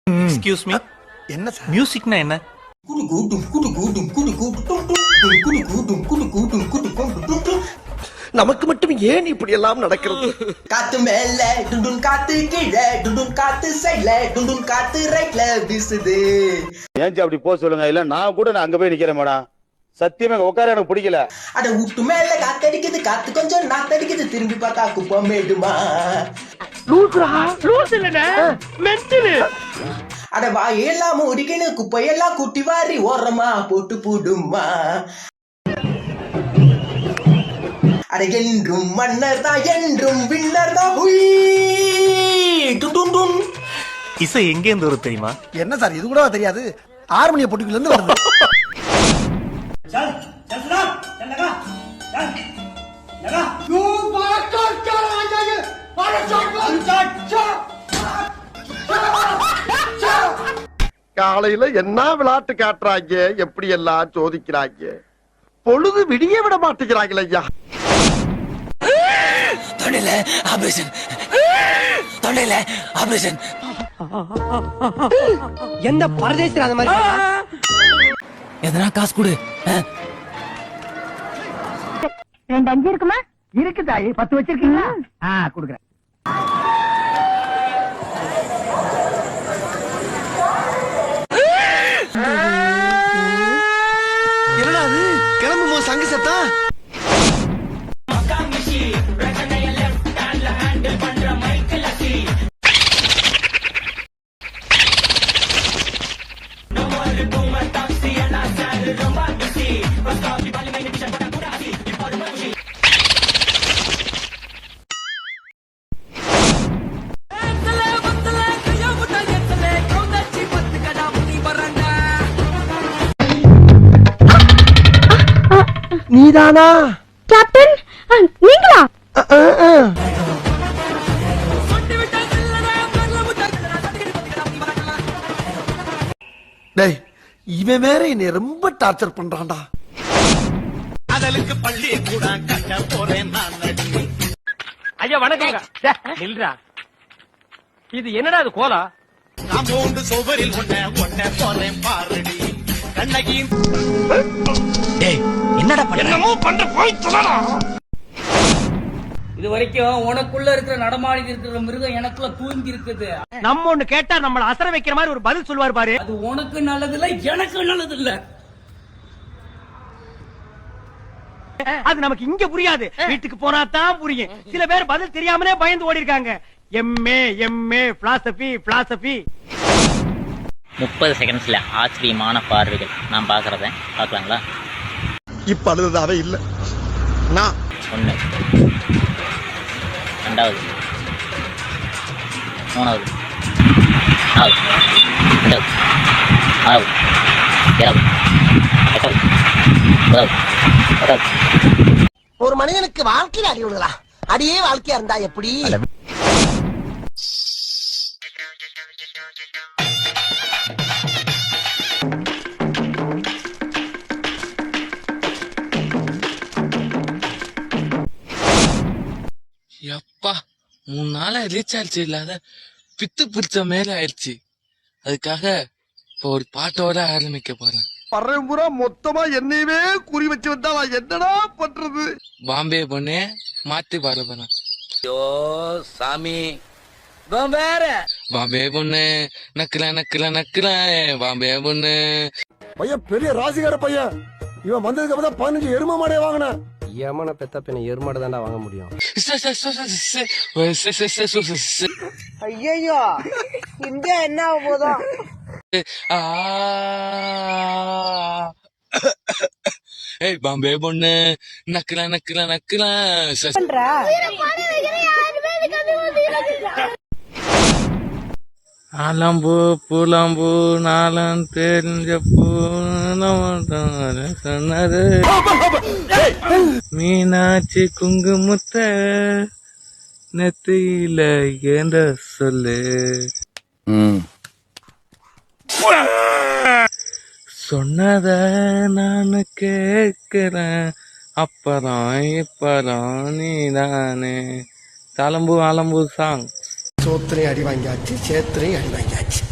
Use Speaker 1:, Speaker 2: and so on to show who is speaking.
Speaker 1: Excuse me,
Speaker 2: என்ன sir?
Speaker 1: மியூசிக்னா என்ன?
Speaker 2: நமக்கு மட்டும் ஏன் இப்படி எல்லாம் நடக்கிறது?
Speaker 3: காத்து மேல டுண்டுன் காத்து கீழே டுண்டுன் காத்து சைடுல டுண்டுன் காத்து ரைட்ல வீசுது.
Speaker 4: ஏன் அப்படி போக சொல்லுங்க, இல்ல நான் கூட அங்க போய் நிக்கிறேன் மேடம். சத்தியமா உட்கார எனக்கு பிடிக்கல.
Speaker 3: அட விட்டு மேல காத்தடிக்குது, காத்து கொஞ்சம் நாத்தடிக்குது, திரும்பி பார்த்தா குப்பம் மேடுமா. அட வாயெல்லாம் மூடிக்கணும், குப்பையெல்லாம் குட்டி வாரி ஓரமா போட்டு போடுமா. அட என்றும் மன்னர் தான், என்றும் வின்னர் தான்.
Speaker 1: இசை எங்க இருந்து வரும் தெரியுமா?
Speaker 2: என்ன சார் இது கூட தெரியாது? ஹார்மோனிய பொட்டுக்குள்ள இருந்து வருது. காலையில என்ன விளையாட்டு காட்டுறாங்க, எப்படி எல்லாம் சோதிக்கிறாங்க. பொழுது விடிய விட மாட்டேங்கிறாங்களே ஐயா.
Speaker 3: தொண்டையில ஆபரேஷன், தொண்டையில ஆபரேஷன்.
Speaker 5: எந்த பரதேசில அந்த மாதிரி
Speaker 3: எதனா காசு கொடு.
Speaker 5: 2 5 இருக்குமா? இருக்கு தாயி, 10 வச்சிருக்கீங்களா? குடுக்குறேன்.
Speaker 2: என்னடா அது கிளம்புமோ சங்கு சத்தா? நீதானா
Speaker 6: கேப்டன்? நீங்களா?
Speaker 2: டேய், இவன் வேற என்னை ரொம்ப டார்ச்சர் பண்றான்டா.
Speaker 1: அதலுக்கு பள்ளி கூட கட்ட போறேன் நான்.
Speaker 5: ஐயா வணக்கங்க. நில்றா, இது என்னடா இது கோலா?
Speaker 1: காம்பவுண்ட் சுவரில் ஒன்ன போறேன் பாருடி கண்ணகி. டேய் என்னடா பண்ண? என்னமோ பண்ற, போய் சொல்லடா.
Speaker 7: இது வரைக்கும் உனக்குள்ள இருக்கிற நடமாடி இருக்கிற மிருகம் எனக்குள்ள தூங்கி இருக்குது.
Speaker 5: நம்ம ஒண்ணு கேட்டா நம்மள அசர வைக்கிற மாதிரி ஒரு பதில் சொல்லுவார் பாரு.
Speaker 7: அது உனக்கு நல்லது இல்ல, எனக்கு நல்லது இல்ல.
Speaker 5: அது நமக்கு இங்க புரியாது, வீட்டுக்கு போனா தான் புரியும். சில பேர் பதில் தெரியாமலே பயந்து ஓடி இருக்காங்க. எம்ஏ பிலாசபி
Speaker 8: 30 செகண்ட்ஸ்ல ஆச்சரியமான பார்வைகள் நான் பாக்குறத பாக்கலாங்களா?
Speaker 2: இப்ப அழுதாவே இல்ல. நான்
Speaker 8: 1 2வது 3வது 4வது 5வது 6வது 7வது 8வது 9வது 10வது.
Speaker 3: ஒரு மனிதனுக்கு வாழ்க்கையில அடி விடுங்களா? அடியே வாழ்க்கையா இருந்தா எப்படி?
Speaker 9: எப்பா 3 நாளா ரீசார்ஜ் இல்லாத பித்து பிடிச்ச மேல ஆயிடுச்சு. அதுக்காக இப்போ ஒரு பாட்டோட ஆரம்பிக்க போறேன்.
Speaker 2: பரம்புரா மொத்தமா என்னையவே குறி வச்சு வந்தா நான் என்னடா பண்றது?
Speaker 9: பாம்பே பொண்ணே மாத்தி பாட போறேன்.
Speaker 7: ஐயோ சாமி, வேற
Speaker 9: பாம்பே பொண்ணு நக்கல பாம்பே பொண்ணு.
Speaker 2: பையன் பெரிய ராசிகார பையன். இவன் வந்ததுக்கு அப்புறம் 15 எரும மாடே வாங்கின.
Speaker 5: ஏமான பெத்த பின்ன எருமாடு தான்டா வாங்க முடியும்.
Speaker 3: ஐயோ இந்த என்ன போதும்.
Speaker 9: ஏய் பாம்பே பொண்ணு நக்கல ஆலம்பூ பூலாம்பூ நாளம் தெரிஞ்ச பூ சொன்னது மீனாட்சி குங்குமுத்த நெத்தியில ஏந்த சொல்லு. சொன்னத நானு கேக்குறேன், அப்புறம் இப்பறம் நீதானே. தாளம்பூ ஆலம்பூ சாங்.
Speaker 2: சோத்திரையும் அடி வாங்கியாச்சு, சேத்திரையும் அடி வாங்கியாச்சு.